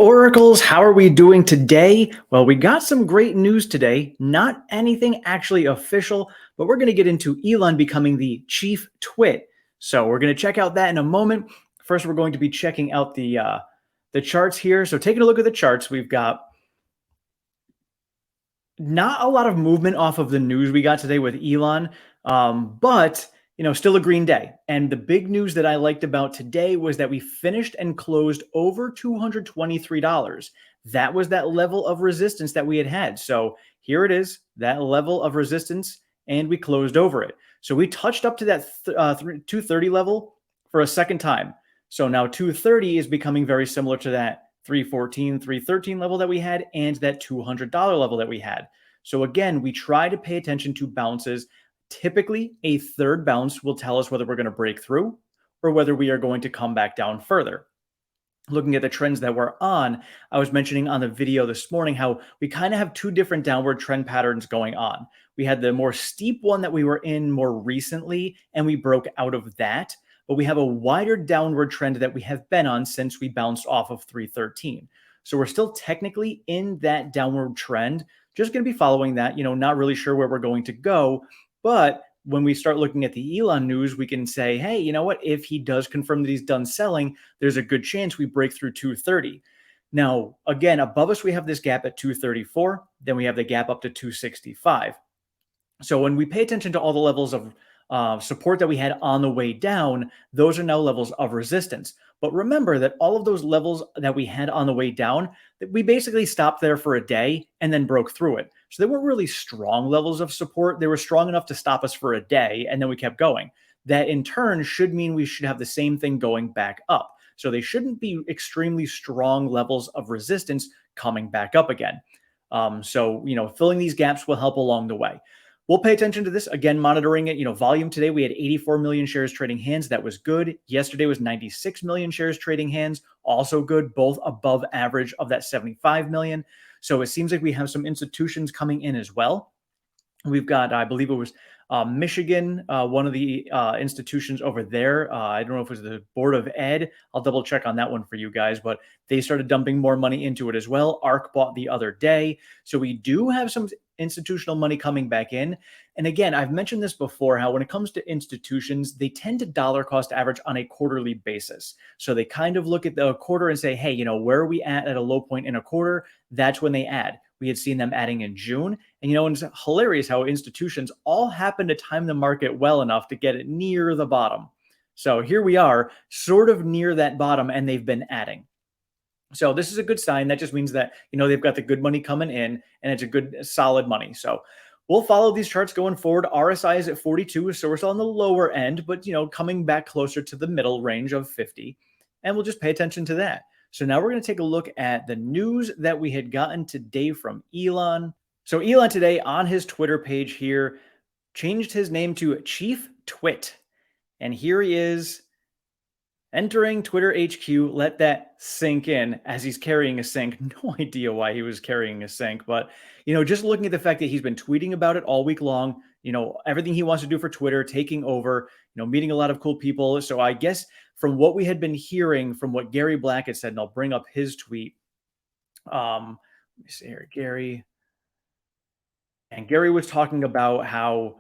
Oracles, how are we doing today? Well, we got some great news today. Not anything actually official, but we're going to get into Elon becoming the chief twit. So we're going to check out that in a moment. First, we're going to be checking out the charts here. So taking a look at the charts, we've got not a lot of movement off of the news we got today with Elon, but still a green day. And the big news that I liked about today was that we finished and closed over $223. That was that level of resistance that we had. So here it is, that level of resistance, and we closed over it. So we touched up to that 230 level for a second time. So now 230 is becoming very similar to that 314, 313 level that we had and that $200 level that we had. So again, we try to pay attention to bounces. Typically, a third bounce will tell us whether we're going to break through or whether we are going to come back down further. Looking at the trends that we're on, I was mentioning on the video this morning how we kind of have two different downward trend patterns going on. We had the more steep one that we were in more recently, and we broke out of that. But we have a wider downward trend that we have been on since we bounced off of 313. So we're still technically in that downward trend, just going to be following that, not really sure where we're going to go. But when we start looking at the Elon news, we can say, hey, you know what? If he does confirm that he's done selling, there's a good chance we break through 230. Now, again, above us, we have this gap at 234. Then we have the gap up to 265. So when we pay attention to all the levels of support that we had on the way down, those are now levels of resistance. But remember that all of those levels that we had on the way down, that we basically stopped there for a day and then broke through it. So they weren't really strong levels of support. They were strong enough to stop us for a day, and then we kept going. That in turn should mean we should have the same thing going back up. So they shouldn't be extremely strong levels of resistance coming back up again. So filling these gaps will help along the way. We'll pay attention to this, again, monitoring it. Volume today, we had 84 million shares trading hands. That was good. Yesterday was 96 million shares trading hands. Also good, both above average of that 75 million. So it seems like we have some institutions coming in as well. We've got, I believe it was Michigan, one of the institutions over there. I don't know if it was the Board of Ed. I'll double check on that one for you guys, but they started dumping more money into it as well. ARK bought the other day. So we do have some institutional money coming back in. And again, I've mentioned this before, how when it comes to institutions, they tend to dollar cost average on a quarterly basis. So they kind of look at the quarter and say, hey, where are we at a low point in a quarter? That's when they add. We had seen them adding in June. And it's hilarious how institutions all happen to time the market well enough to get it near the bottom. So here we are, sort of near that bottom, and they've been adding. So this is a good sign. That just means that, they've got the good money coming in, and it's a good, solid money. So we'll follow these charts going forward. RSI is at 42, so we're still on the lower end, but, coming back closer to the middle range of 50. And we'll just pay attention to that. So now we're going to take a look at the news that we had gotten today from Elon. So Elon today on his Twitter page here changed his name to Chief Twit. And here he is entering Twitter HQ. Let that sink in as he's carrying a sink. No idea why he was carrying a sink, but just looking at the fact that he's been tweeting about it all week long, everything he wants to do for Twitter, taking over, meeting a lot of cool people. So I guess from what we had been hearing from what Gary Black had said, and I'll bring up his tweet. Let me see here, Gary. And Gary was talking about how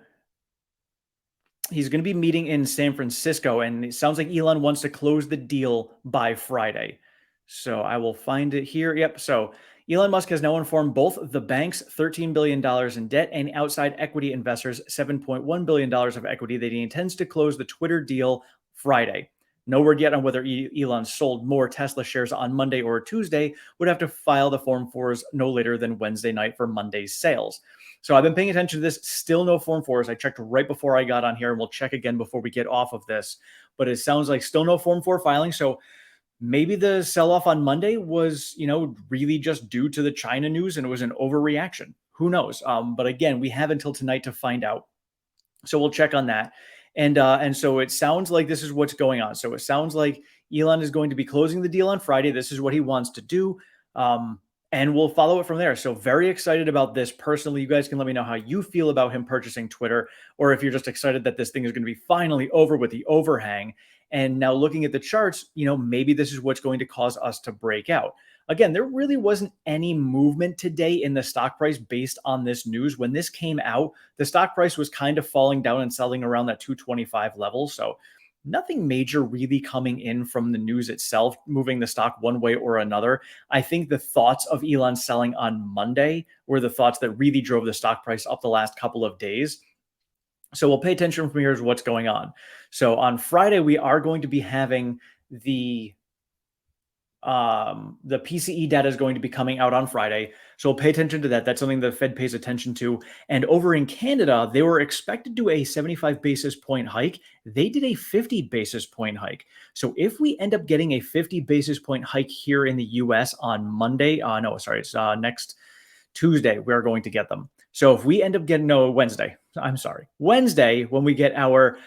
he's going to be meeting in San Francisco, and it sounds like Elon wants to close the deal by Friday. So I will find it here. Yep. So Elon Musk has now informed both the banks $13 billion in debt and outside equity investors $7.1 billion of equity that he intends to close the Twitter deal Friday. No word yet on whether Elon sold more Tesla shares on Monday or Tuesday. Would have to file the Form 4s no later than Wednesday night for Monday's sales. So I've been paying attention to this. Still no Form 4s. I checked right before I got on here, and we'll check again before we get off of this. But it sounds like still no Form 4 filing. So maybe the sell-off on Monday was, really just due to the China news, and it was an overreaction. Who knows? But again, we have until tonight to find out. So we'll check on that. And so it sounds like this is what's going on. So it sounds like Elon is going to be closing the deal on Friday. This is what he wants to do. And we'll follow it from there. So very excited about this personally. You guys can let me know how you feel about him purchasing Twitter, or if you're just excited that this thing is going to be finally over with the overhang. And now looking at the charts, maybe this is what's going to cause us to break out. Again, there really wasn't any movement today in the stock price based on this news. When this came out, the stock price was kind of falling down and selling around that 225 level. So nothing major really coming in from the news itself, moving the stock one way or another. I think the thoughts of Elon selling on Monday were the thoughts that really drove the stock price up the last couple of days. So we'll pay attention from here to what's going on. So on Friday, we are going to be having the PCE data is going to be coming out on Friday. So we'll pay attention to that. That's something the Fed pays attention to. And over in Canada, they were expected to do a 75 basis point hike. They did a 50 basis point hike. So if we end up getting a 50 basis point hike here in the US on Monday, it's next Tuesday, we're going to get them. So if we end up getting, Wednesday, when we get our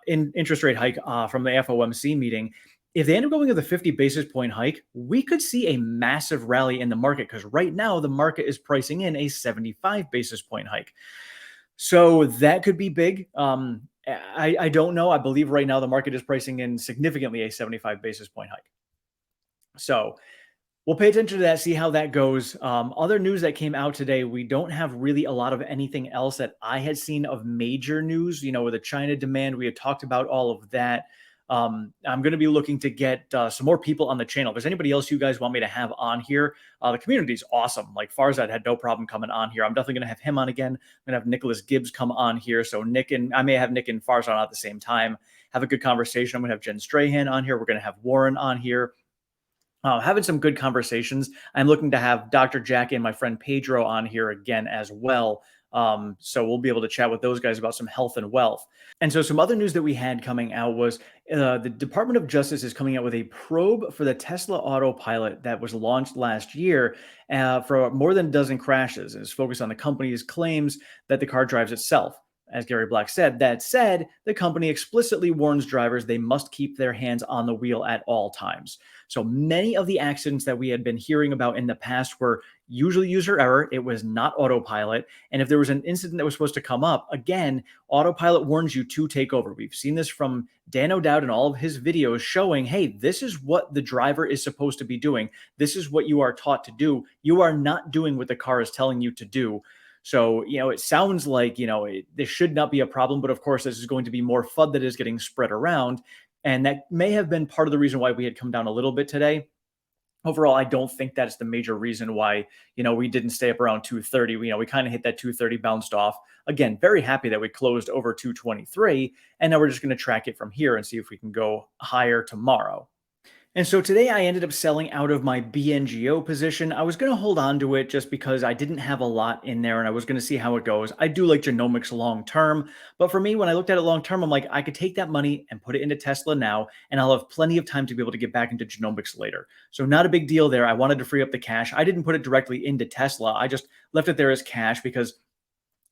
interest rate hike from the FOMC meeting, if they end up going with a 50 basis point hike, we could see a massive rally in the market, because right now the market is pricing in a 75 basis point hike. So that could be big. I don't know. I believe right now the market is pricing in significantly a 75 basis point hike. So we'll pay attention to that, see how that goes. Other news that came out today, we don't have really a lot of anything else that I had seen of major news. With the China demand, we had talked about all of that. I'm going to be looking to get some more people on the channel. If there's anybody else you guys want me to have on here, the community is awesome. Like Farzad had no problem coming on here. I'm definitely going to have him on again. I'm going to have Nicholas Gibbs come on here. So I may have Nick and Farzad on at the same time. Have a good conversation. I'm going to have Jen Strahan on here. We're going to have Warren on here. Having some good conversations. I'm looking to have Dr. Jack and my friend Pedro on here again as well. So we'll be able to chat with those guys about some health and wealth. And so some other news that we had coming out was the Department of Justice is coming out with a probe for the Tesla autopilot that was launched last year for more than a dozen crashes. It's focused on the company's claims that the car drives itself. As Gary Black said, that said, the company explicitly warns drivers they must keep their hands on the wheel at all times. So many of the accidents that we had been hearing about in the past were usually user error. It was not autopilot. And if there was an incident that was supposed to come up, again, autopilot warns you to take over. We've seen this from Dan O'Dowd in all of his videos showing, hey, this is what the driver is supposed to be doing. This is what you are taught to do. You are not doing what the car is telling you to do. So, it sounds like, this should not be a problem, but of course, this is going to be more FUD that is getting spread around. And that may have been part of the reason why we had come down a little bit today. Overall, I don't think that's the major reason why, we didn't stay up around 230. We kind of hit that 230, bounced off. Again, very happy that we closed over 223. And now we're just going to track it from here and see if we can go higher tomorrow. And so today I ended up selling out of my BNGO position. I was going to hold on to it just because I didn't have a lot in there and I was going to see how it goes. I do like genomics long term, but for me, when I looked at it long term, I'm like, I could take that money and put it into Tesla now, and I'll have plenty of time to be able to get back into genomics later. So not a big deal there. I wanted to free up the cash. I didn't put it directly into Tesla. I just left it there as cash because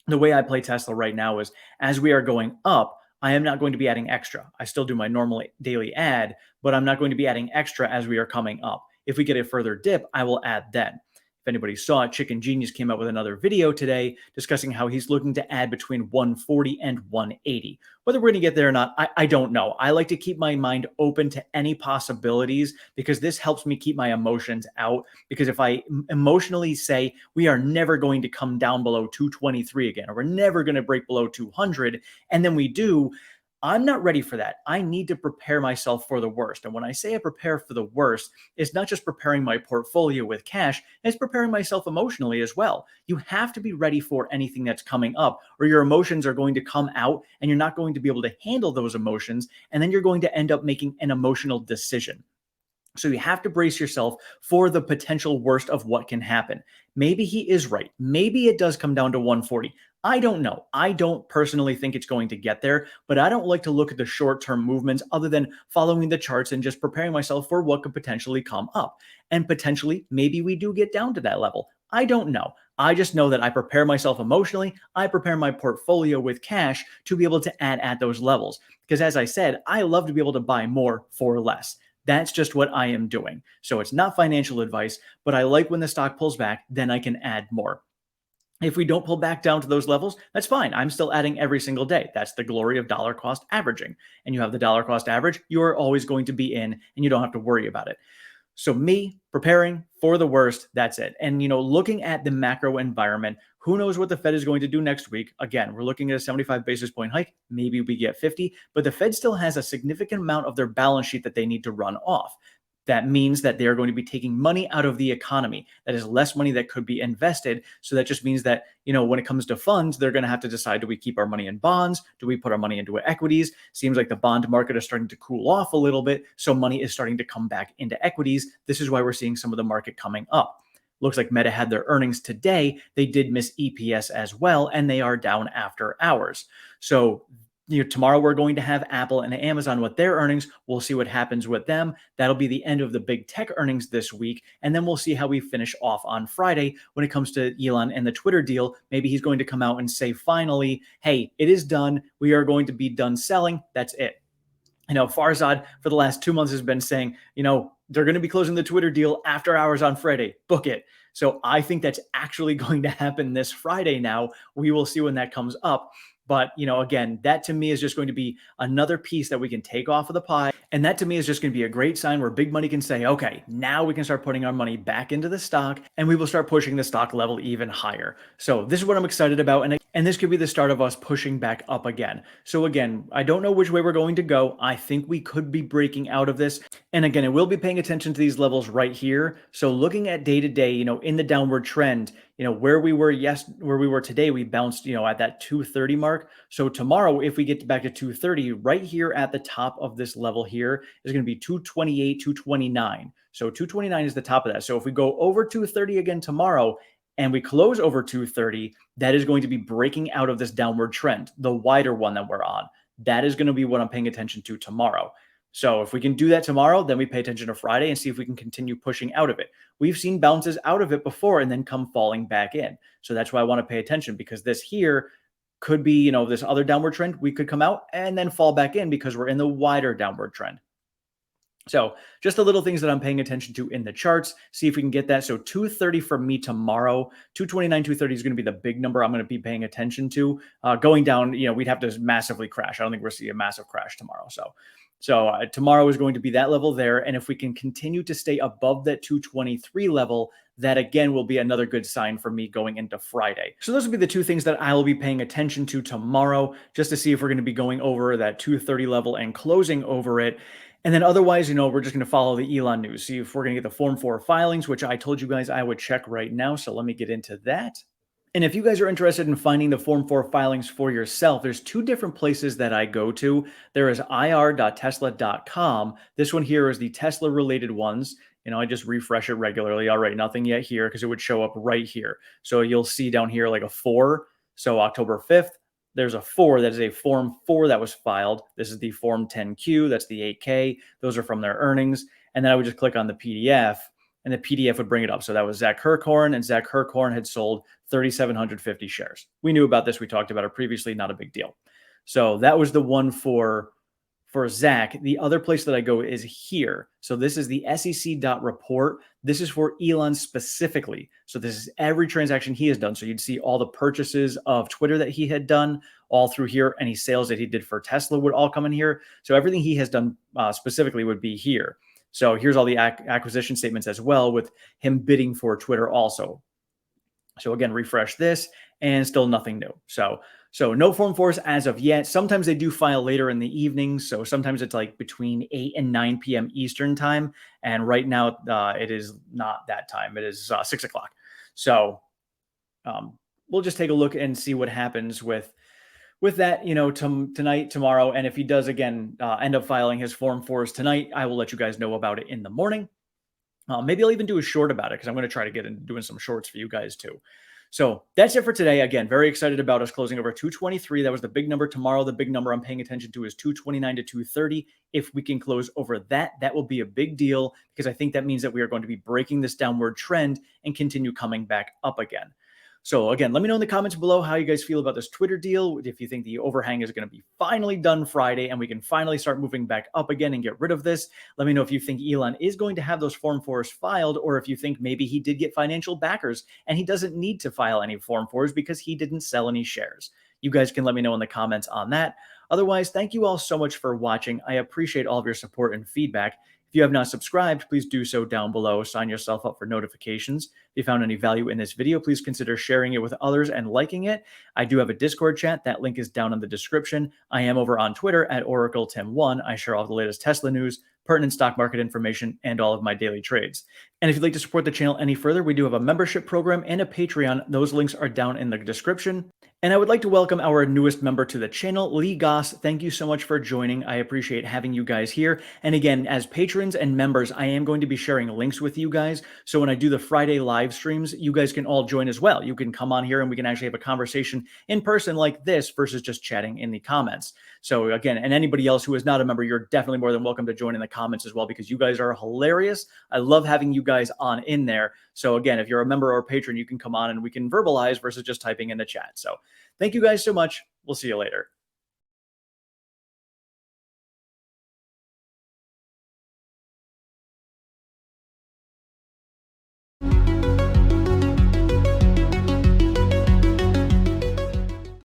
the way I play Tesla right now is as we are going up, I am not going to be adding extra. I still do my normal daily ad, but I'm not going to be adding extra as we are coming up. If we get a further dip, I will add then. If anybody saw it, Chicken Genius came out with another video today discussing how he's looking to add between 140 and 180. Whether we're going to get there or not, I don't know. I like to keep my mind open to any possibilities because this helps me keep my emotions out. Because if I emotionally say we are never going to come down below 223 again, or we're never going to break below 200, and then we do, I'm not ready for that. I need to prepare myself for the worst. And when I say I prepare for the worst, it's not just preparing my portfolio with cash, it's preparing myself emotionally as well. You have to be ready for anything that's coming up, or your emotions are going to come out and you're not going to be able to handle those emotions. And then you're going to end up making an emotional decision. So you have to brace yourself for the potential worst of what can happen. Maybe he is right. Maybe it does come down to 140. I don't know. I don't personally think it's going to get there, but I don't like to look at the short-term movements other than following the charts and just preparing myself for what could potentially come up. And potentially, maybe we do get down to that level. I don't know. I just know that I prepare myself emotionally. I prepare my portfolio with cash to be able to add at those levels. Because as I said, I love to be able to buy more for less. That's just what I am doing. So it's not financial advice, but I like when the stock pulls back, then I can add more. If we don't pull back down to those levels, that's fine. I'm still adding every single day. That's the glory of dollar cost averaging. And you have the dollar cost average, you're always going to be in and you don't have to worry about it. So me preparing for the worst, that's it. And looking at the macro environment, who knows what the Fed is going to do next week? Again, we're looking at a 75 basis point hike. Maybe we get 50, but the Fed still has a significant amount of their balance sheet that they need to run off. That means that they are going to be taking money out of the economy. That is less money that could be invested. So that just means that, when it comes to funds, they're going to have to decide, do we keep our money in bonds? Do we put our money into equities? Seems like the bond market is starting to cool off a little bit. So money is starting to come back into equities. This is why we're seeing some of the market coming up. Looks like Meta had their earnings today. They did miss EPS as well, and they are down after hours. So tomorrow we're going to have Apple and Amazon with their earnings. We'll see what happens with them. That'll be the end of the big tech earnings this week. And then we'll see how we finish off on Friday when it comes to Elon and the Twitter deal. Maybe he's going to come out and say, finally, hey, it is done. We are going to be done selling. That's it. Farzad for the last 2 months has been saying, they're going to be closing the Twitter deal after hours on Friday. Book it. So I think that's actually going to happen this Friday now. We will see when that comes up. But, again, that to me is just going to be another piece that we can take off of the pie. And that to me is just going to be a great sign where big money can say, okay, now we can start putting our money back into the stock and we will start pushing the stock level even higher. So this is what I'm excited about. And this could be the start of us pushing back up again. So again, I don't know which way we're going to go. I think we could be breaking out of this. And again, I will be paying attention to these levels right here. So looking at day to day, in the downward trend, where we were today, we bounced, at that 230 mark. So tomorrow, if we get back to 230, right here at the top of this level here is going to be 228, 229. So 229 is the top of that. So if we go over 230 again tomorrow and we close over 230, that is going to be breaking out of this downward trend, the wider one that we're on. That is going to be what I'm paying attention to tomorrow. So if we can do that tomorrow, then we pay attention to Friday and see if we can continue pushing out of it. We've seen bounces out of it before and then come falling back in. So that's why I want to pay attention, because this here could be, this other downward trend. We could come out and then fall back in because we're in the wider downward trend. So just the little things that I'm paying attention to in the charts, see if we can get that. So 230 for me tomorrow, 229, 230 is going to be the big number I'm going to be paying attention to. Going down, we'd have to massively crash. I don't think we'll see a massive crash tomorrow. So tomorrow is going to be that level there. And if we can continue to stay above that 223 level, that again will be another good sign for me going into Friday. So those will be the two things that I will be paying attention to tomorrow, just to see if we're going to be going over that 230 level and closing over it. And then otherwise, we're just going to follow the Elon news, see if we're going to get the Form 4 filings, which I told you guys I would check right now. So let me get into that. And if you guys are interested in finding the Form 4 filings for yourself, there's two different places that I go to. There is ir.tesla.com. This one here is the Tesla related ones. I just refresh it regularly. All right, nothing yet here because it would show up right here. So you'll see down here like a 4. So October 5th, there's a 4. That is a Form 4 that was filed. This is the Form 10Q. That's the 8K. Those are from their earnings. And then I would just click on the PDF and the PDF would bring it up. So that was Zach Kirkhorn, and Zach Kirkhorn had sold 3,750 shares. We knew about this. We talked about it previously. Not a big deal. So that was the one for Zach. The other place that I go is here. So this is the SEC.report. This is for Elon specifically. So this is every transaction he has done. So you'd see all the purchases of Twitter that he had done all through here. Any sales that he did for Tesla would all come in here. So everything he has done specifically would be here. So here's all the acquisition statements as well, with him bidding for Twitter also. So again, refresh this and still nothing new. So no Form 4s as of yet. Sometimes they do file later in the evening. So sometimes it's like between 8 and 9 p.m. Eastern time. And right now it is not that time. It is 6 o'clock. So we'll just take a look and see what happens with that, tonight, tomorrow. And if he does, again, end up filing his Form 4s tonight, I will let you guys know about it in the morning. Maybe I'll even do a short about it because I'm going to try to get into doing some shorts for you guys too. So that's it for today. Again, very excited about us closing over 223. That was the big number. Tomorrow, the big number I'm paying attention to is 229 to 230. If we can close over that, that will be a big deal, because I think that means that we are going to be breaking this downward trend and continue coming back up again. So again, let me know in the comments below how you guys feel about this Twitter deal. If you think the overhang is going to be finally done Friday and we can finally start moving back up again and get rid of this. Let me know if you think Elon is going to have those Form 4s filed, or if you think maybe he did get financial backers and he doesn't need to file any Form 4s because he didn't sell any shares. You guys can let me know in the comments on that. Otherwise, thank you all so much for watching. I appreciate all of your support and feedback. If you have not subscribed, please do so down below. Sign yourself up for notifications. If you found any value in this video, please consider sharing it with others and liking it. I do have a Discord chat. That link is down in the description. I am over on Twitter at OracleTim1. I share all the latest Tesla news, pertinent stock market information, and all of my daily trades. And if you'd like to support the channel any further, we do have a membership program and a Patreon. Those links are down in the description. And I would like to welcome our newest member to the channel, Lee Goss. Thank you so much for joining. I appreciate having you guys here. And again, as patrons and members, I am going to be sharing links with you guys. So when I do the Friday live streams, you guys can all join as well. You can come on here and we can actually have a conversation in person like this versus just chatting in the comments. So again, and anybody else who is not a member, you're definitely more than welcome to join in the comments as well, because you guys are hilarious. I love having you guys on in there. So again, if you're a member or a patron, you can come on and we can verbalize versus just typing in the chat. So thank you guys so much. We'll see you later.